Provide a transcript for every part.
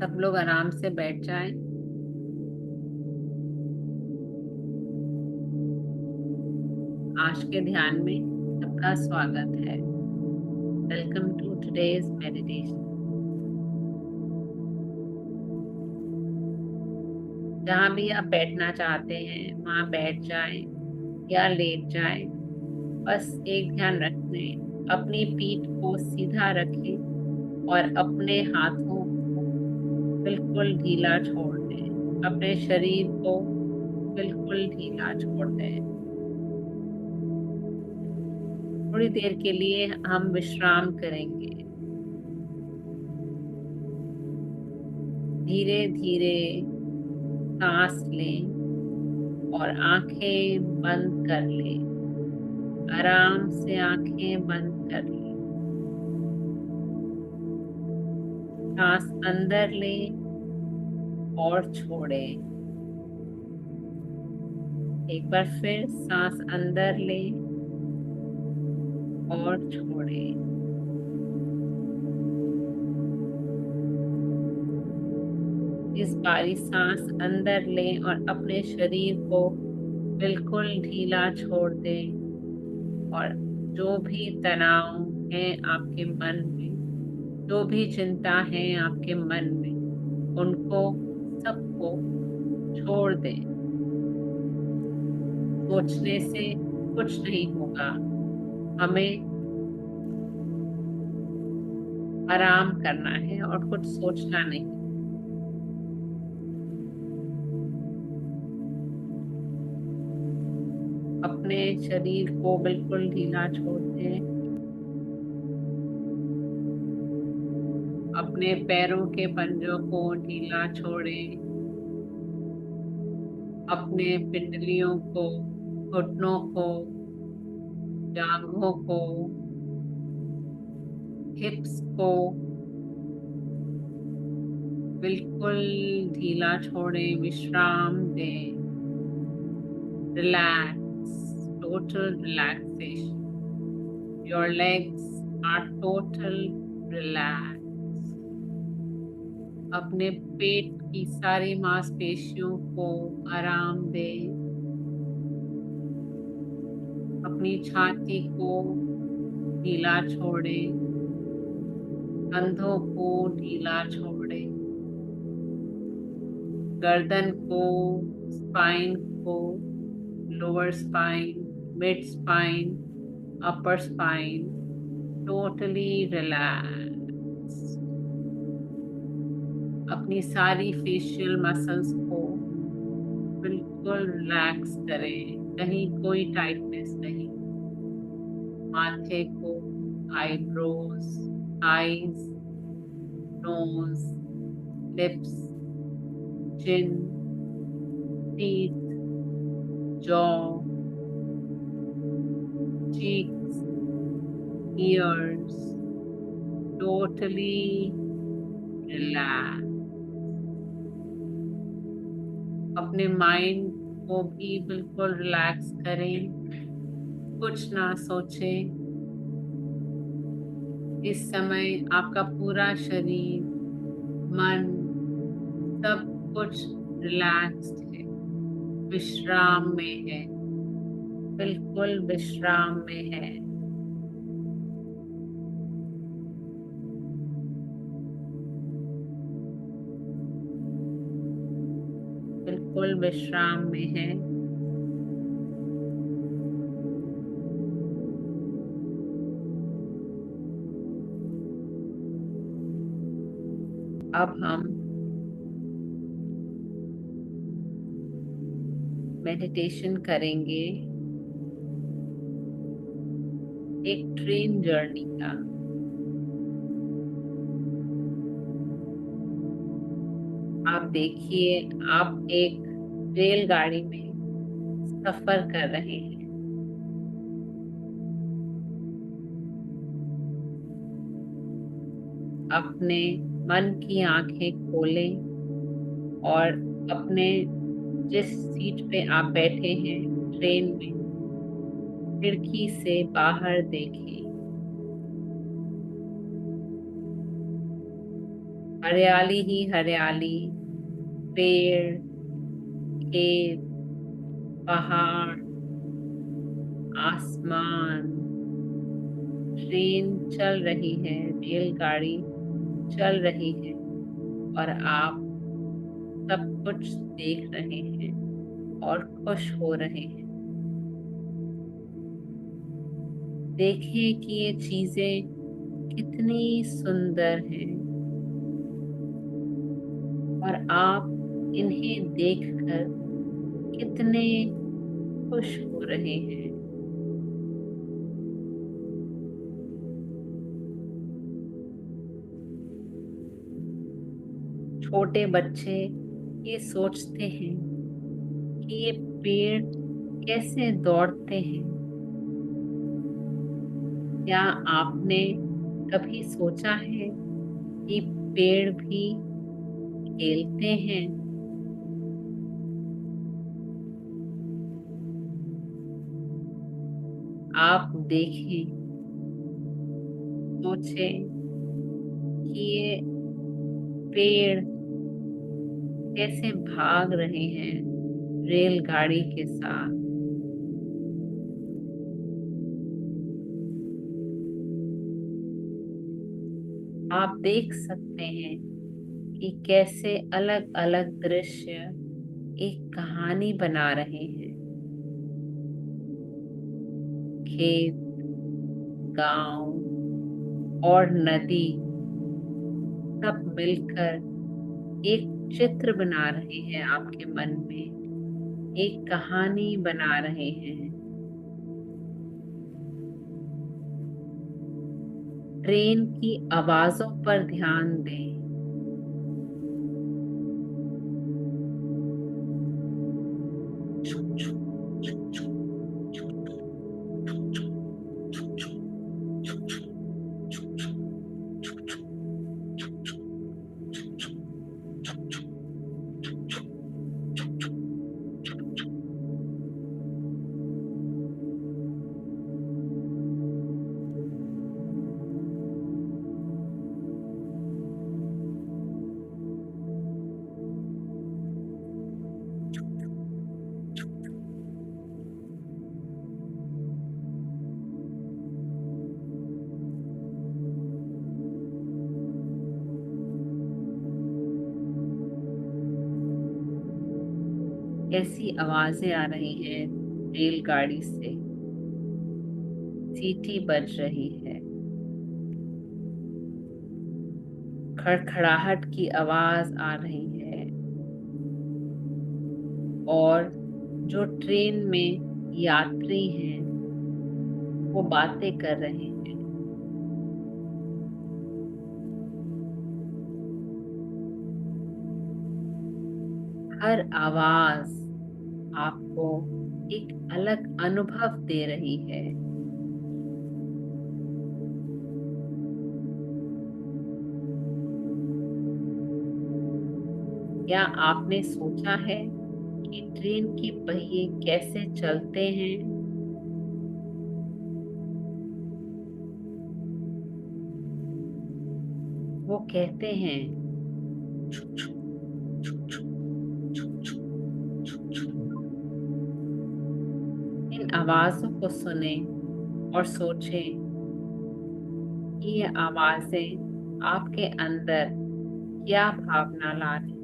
सब लोग आराम से बैठ जाएं। आज के ध्यान में सबका स्वागत है। Welcome to today's meditation. जहाँ भी आप बैठना चाहते हैं वहाँ बैठ जाएं या लेट जाएं। बस एक ध्यान रखें, अपनी पीठ को सीधा रखें और अपने हाथों को बिल्कुल ढीला छोड़ दें। अपने शरीर को बिल्कुल ढीला छोड़ दें। थोड़ी देर के लिए हम विश्राम करेंगे। धीरे धीरे सांस लें और आंखें बंद कर लें। आराम से आंखें बंद कर लें। सांस अंदर लें और छोड़ें। एक बार फिर सांस अंदर लें और छोड़ें। इस बारी सांस अंदर लें और अपने शरीर को बिल्कुल ढीला छोड़ दें। और जो भी तनाव है आपके मन में, जो भी चिंता है आपके मन में, उनको सबको छोड़ दें। सोचने से कुछ नहीं होगा। हमें आराम करना है और कुछ सोचना नहीं। अपने शरीर को बिल्कुल ढीला छोड़ दें। अपने पैरों के पंजों को ढीला छोड़ें। अपने पिंडलियों को, घुटनों को, जांघों को, हिप्स को बिल्कुल ढीला छोड़ें। विश्राम दें। Relax, total relaxation. Your legs are total relax. अपने पेट की सारी मांसपेशियों को आराम दें। अपनी छाती को ढीला छोड़ें। कंधों को ढीला छोड़ें। गर्दन को, स्पाइन को, लोअर स्पाइन, मिड स्पाइन, अपर स्पाइन टोटली रिलैक्स। अपनी सारी फेशियल मसल्स को बिल्कुल रिलैक्स करें। कहीं कोई टाइटनेस नहीं। माथे को, eyebrows, eyes, nose, lips, chin, teeth, jaw, cheeks, ears, totally relax। अपने माइंड को भी बिल्कुल रिलैक्स करें। कुछ ना सोचें। इस समय आपका पूरा शरीर, मन, सब कुछ रिलैक्स्ड है, विश्राम में है, बिल्कुल विश्राम में है। बिल्कुल विश्राम में है। अब हम मेडिटेशन करेंगे एक ट्रेन जर्नी का। आप देखिए, आप एक रेलगाड़ी में सफर कर रहे हैं। अपने मन की आंखें खोलें और अपने जिस सीट पे आप बैठे हैं ट्रेन में, खिड़की से बाहर देखें। हरियाली ही हरियाली, पेड़, खेत, पहाड़, आसमान। ट्रेन चल रही है, रेलगाड़ी चल रही है, और आप सब कुछ देख रहे हैं और खुश हो रहे हैं। देखिए कि ये चीजें कितनी सुंदर हैं, और आप इन्हें देखकर कितने खुश हो रहे हैं। छोटे बच्चे ये सोचते हैं कि ये पेड़ कैसे दौड़ते हैं। क्या आपने कभी सोचा है कि पेड़ भी खेलते हैं? आप देखें, सोचें कि ये पेड़ कैसे भाग रहे हैं रेलगाड़ी के साथ। आप देख सकते हैं कि कैसे अलग अलग दृश्य एक कहानी बना रहे हैं। खेत, गांव और नदी सब मिलकर एक चित्र बना रहे हैं, आपके मन में एक कहानी बना रहे हैं। ट्रेन की आवाजों पर ध्यान दें। कैसी आवाजें आ रही हैं रेलगाड़ी से। सीटी बज रही है, खड़खड़ाहट की आवाज आ रही है, और जो ट्रेन में यात्री हैं वो बातें कर रहे हैं। हर आवाज आपको एक अलग अनुभव दे रही है। क्या आपने सोचा है कि ट्रेन के पहिए कैसे चलते हैं? वो कहते हैं, इन आवाजों को सुने और सोचें कि ये आवाजें आपके अंदर क्या भावना ला रही।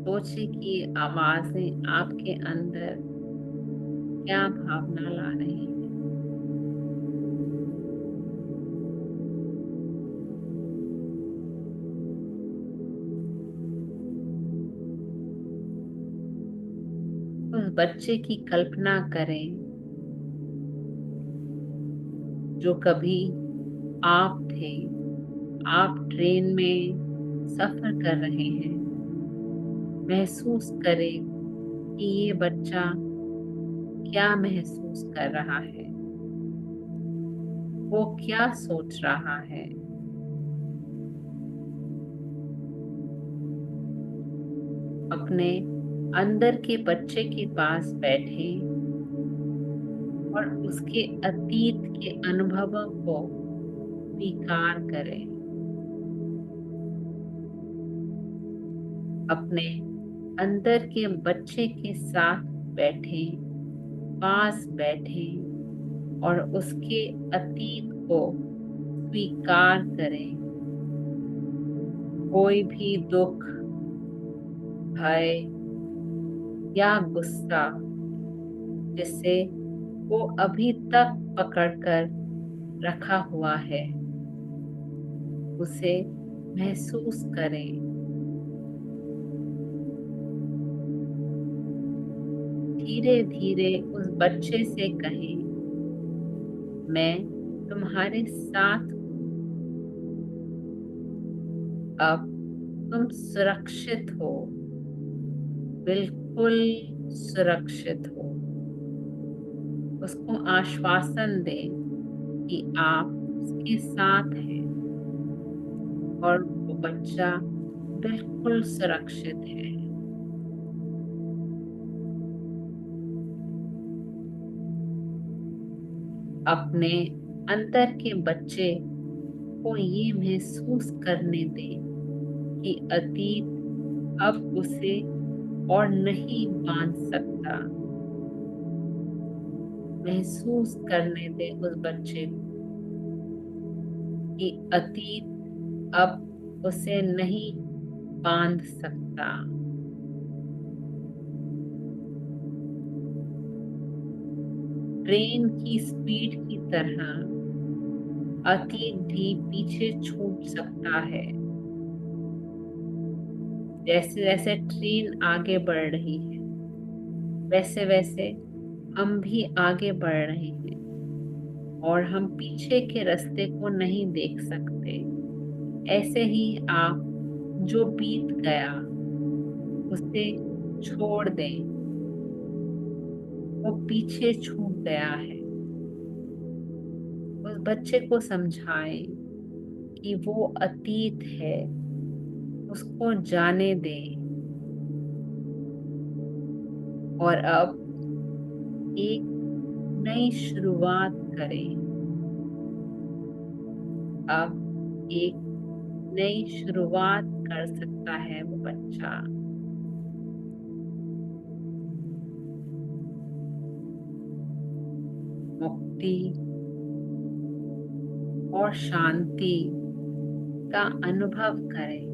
सोचिए कि ये आवाजें आपके अंदर क्या भावना ला रही है। उस बच्चे की कल्पना करें जो कभी आप थे। आप ट्रेन में सफर कर रहे हैं। महसूस करें कि ये बच्चा क्या महसूस कर रहा है, वो क्या सोच रहा है। अपने अंदर के बच्चे के पास बैठे और उसके अतीत के अनुभवों को स्वीकार करें। अपने अंदर के बच्चे के साथ बैठें, पास बैठें और उसके अतीत को स्वीकार करें। कोई भी दुख, भय या गुस्सा जिसे वो अभी तक पकड़कर रखा हुआ है, उसे महसूस करें। धीरे धीरे उस बच्चे से कहें, मैं तुम्हारे साथ हूँ। अब तुम सुरक्षित हो, बिल्कुल सुरक्षित हो। उसको आश्वासन दें कि आप उसके साथ हैं और वो बच्चा बिल्कुल सुरक्षित है। अपने अंदर के बच्चे को ये महसूस करने दें कि अतीत अब उसे और नहीं बांध सकता। महसूस करने दें उस बच्चे को कि अतीत अब उसे नहीं बांध सकता। ट्रेन की स्पीड की तरह अतीत भी पीछे छूट सकता है। जैसे जैसे ट्रेन आगे बढ़ रही है, वैसे वैसे हम भी आगे बढ़ रहे हैं और हम पीछे के रास्ते को नहीं देख सकते। ऐसे ही आप जो बीत गया उसे छोड़ दें, वो पीछे छूट गया है। उस बच्चे को समझाएं कि वो अतीत है, उसको जाने दें और अब एक नई शुरुआत करें। अब एक नई शुरुआत कर सकता है वो बच्चा। मुक्ति और शांति का अनुभव करें।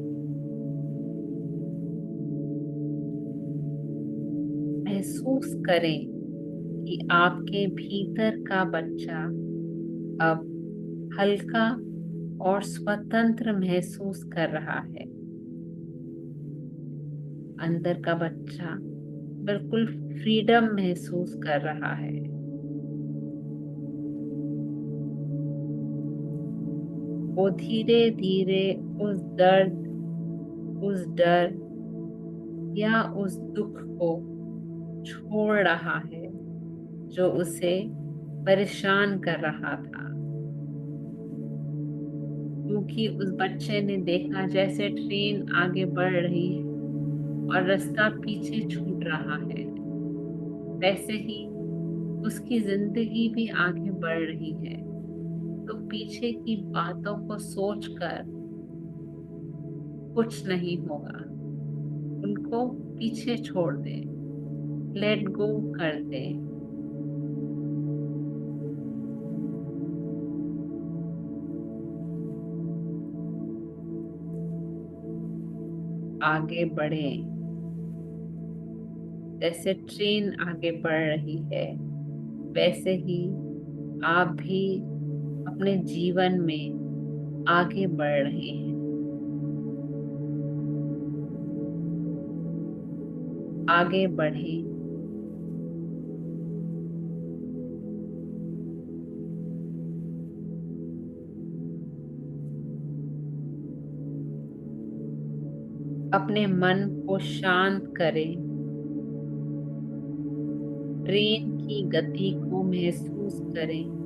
महसूस करें कि आपके भीतर का बच्चा अब हल्का और स्वतंत्र महसूस कर रहा है। अंदर का बच्चा बिल्कुल फ्रीडम महसूस कर रहा है। वो धीरे धीरे उस दर्द, उस डर या उस दुख को छोड़ रहा है जो उसे परेशान कर रहा था। क्योंकि उस बच्चे ने देखा जैसे ट्रेन आगे बढ़ रही है और रास्ता पीछे छूट रहा है, वैसे ही उसकी जिंदगी भी आगे बढ़ रही है। तो पीछे की बातों को सोचकर कुछ नहीं होगा। उनको पीछे छोड़ दे, लेट गो कर दे। आगे बढ़े। जैसे ट्रेन आगे बढ़ रही है, वैसे ही आप भी अपने जीवन में आगे बढ़ रहे हैं। आगे बढ़े। अपने मन को शांत करें। ट्रेन की गति को महसूस करें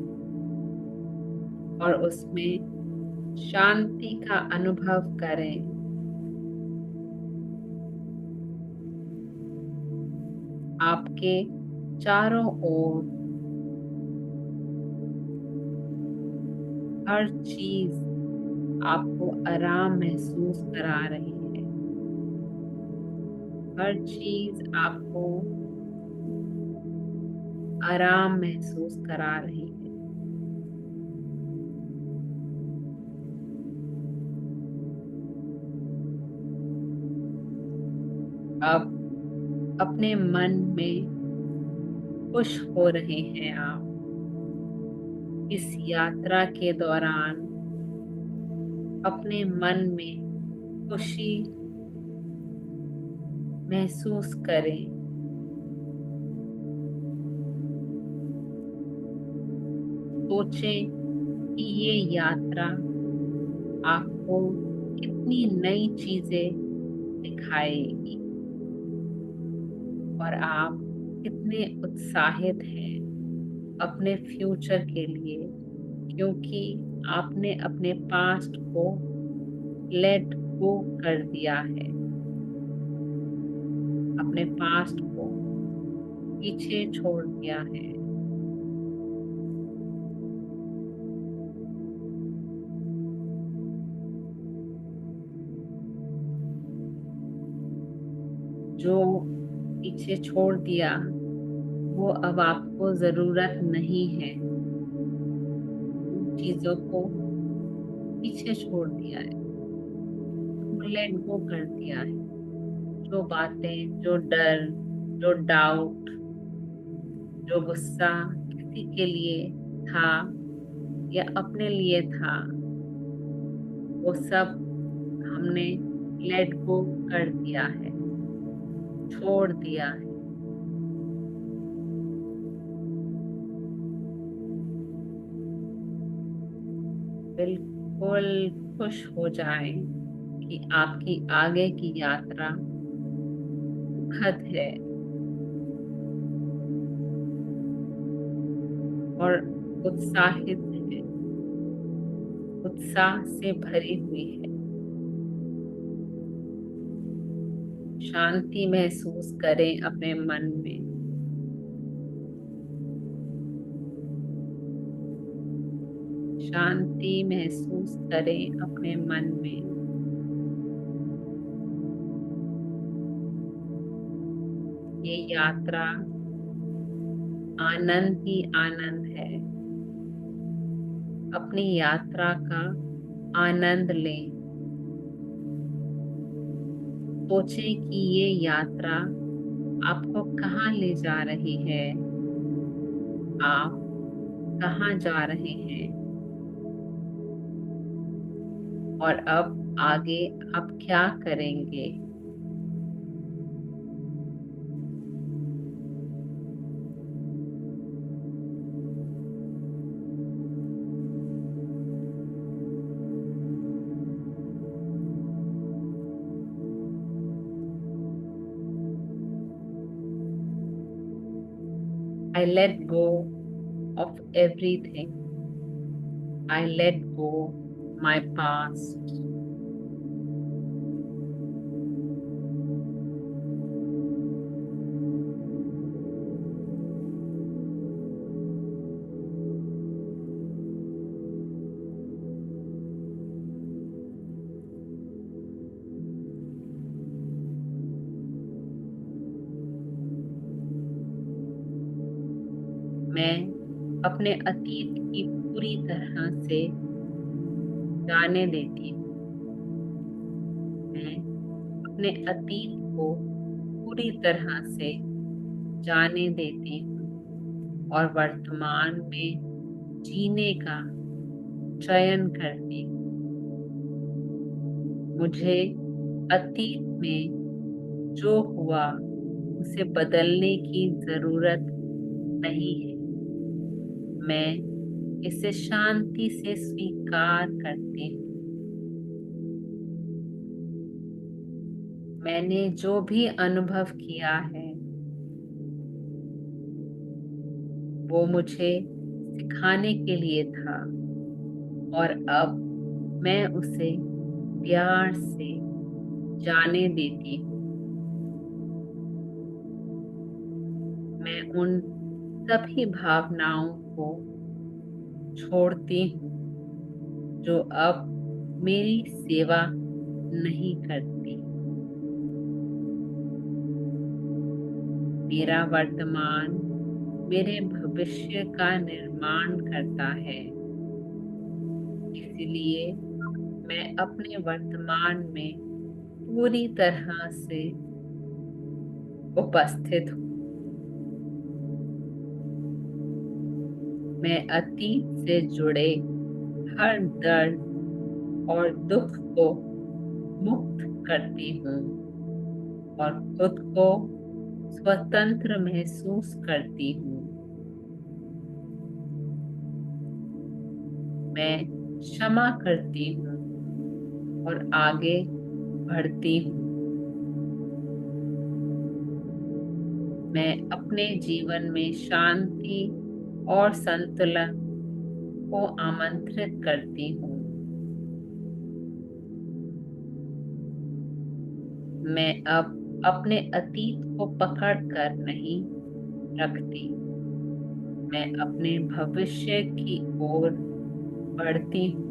और उसमें शांति का अनुभव करें। आपके चारों ओर हर चीज आपको आराम महसूस करा रही है। हर चीज आपको आराम महसूस करा रही है। अब अपने मन में खुश हो रहे हैं आप। इस यात्रा के दौरान अपने मन में खुशी महसूस करें। सोचें कि ये यात्रा आपको कितनी नई चीजें दिखाएगी और आप कितने उत्साहित हैं अपने फ्यूचर के लिए, क्योंकि आपने अपने पास्ट को लेट गो कर दिया है। अपने पास्ट को पीछे छोड़ दिया है। जो पीछे छोड़ दिया वो अब आपको जरूरत नहीं है। उन चीजों को पीछे छोड़ दिया है, लेट गो कर दिया है। जो बातें, जो डर, जो डाउट, जो गुस्सा किसी के लिए था या अपने लिए था, वो सब हमने लेट गो कर दिया है, छोड़ दिया है। बिल्कुल खुश हो जाएं कि आपकी आगे की यात्रा सुखद है और उत्साहित है, उत्साह से भरी हुई है। शांति महसूस करें अपने मन में। शांति महसूस करें अपने मन में। ये यात्रा आनंद ही आनंद है। अपनी यात्रा का आनंद लें। सोचें कि ये यात्रा आपको कहाँ ले जा रही है। आप कहाँ जा रहे हैं और अब आगे आप क्या करेंगे। I let go of everything. I let go my past. मैं अपने अतीत की पूरी तरह से जाने देती हूँ। मैं अपने अतीत को पूरी तरह से जाने देती हूँ और वर्तमान में जीने का चयन करती हूँ। मुझे अतीत में जो हुआ उसे बदलने की जरूरत नहीं है। मैं इसे शांति से स्वीकार करती हूँ। मैंने जो भी अनुभव किया है वो मुझे सिखाने के लिए था और अब मैं उसे प्यार से जाने देती हूँ। मैं उन सभी भावनाओं को छोड़ती हूँ जो अब मेरी सेवा नहीं करती। मेरा वर्तमान मेरे भविष्य का निर्माण करता है। इसलिए मैं अपने वर्तमान में पूरी तरह से उपस्थित हूँ। मैं अतीत से जुड़े हर दर्द और दुख को मुक्त करती हूँ और खुद को स्वतंत्र महसूस करती हूँ। मैं क्षमा करती हूँ और आगे बढ़ती हूँ। मैं अपने जीवन में शांति और संतुलन को आमंत्रित करती हूँ। मैं अब अपने अतीत को पकड़ कर नहीं रखती। मैं अपने भविष्य की ओर बढ़ती हूँ।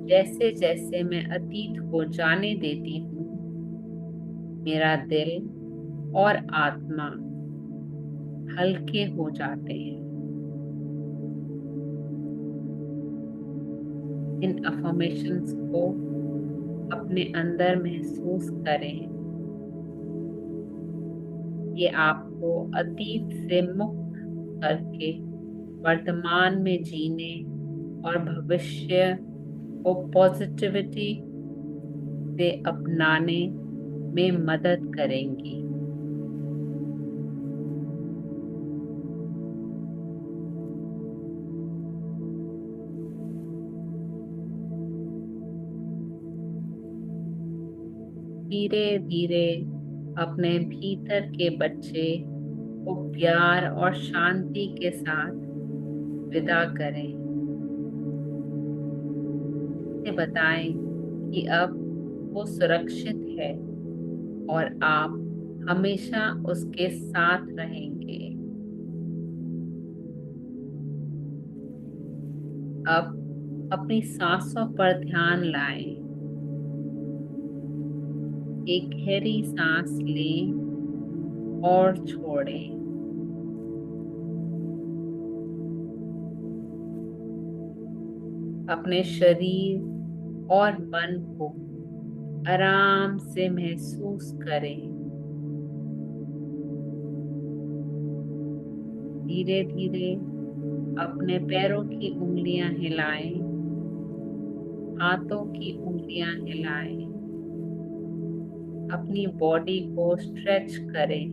जैसे जैसे मैं अतीत को जाने देती हूँ, मेरा दिल और आत्मा हल्के हो जाते हैं। इन अफर्मेशंस को अपने अंदर महसूस करें। ये आपको अतीत से मुक्त करके वर्तमान में जीने और भविष्य को पॉजिटिविटी से अपनाने में मदद करेंगी। धीरे धीरे अपने भीतर के बच्चे को प्यार और शांति के साथ विदा करें। उसे बताएं कि अब वो सुरक्षित है और आप हमेशा उसके साथ रहेंगे। अब अपनी सांसों पर ध्यान लाएं। एक गहरी सांस लें और छोड़ें। अपने शरीर और मन को आराम से महसूस करें। धीरे धीरे अपने पैरों की उंगलियां हिलाएं, हाथों की उंगलियां हिलाएं, अपनी बॉडी को स्ट्रेच करें।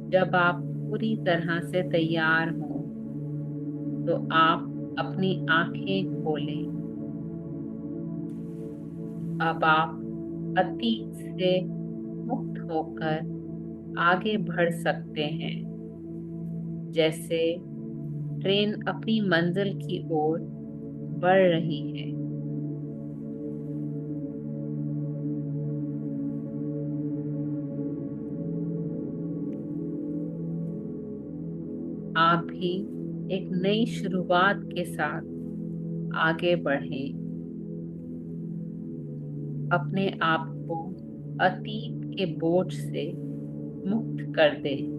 जब आप पूरी तरह से तैयार हो तो आप अपनी आंखें खोलें। अब आप अतीत से मुक्त होकर आगे बढ़ सकते हैं। जैसे ट्रेन अपनी मंजिल की ओर बढ़ रही है। आप भी एक नई शुरुआत के साथ आगे बढ़ें। अपने आप को अतीत के बोझ से मुक्त कर दें।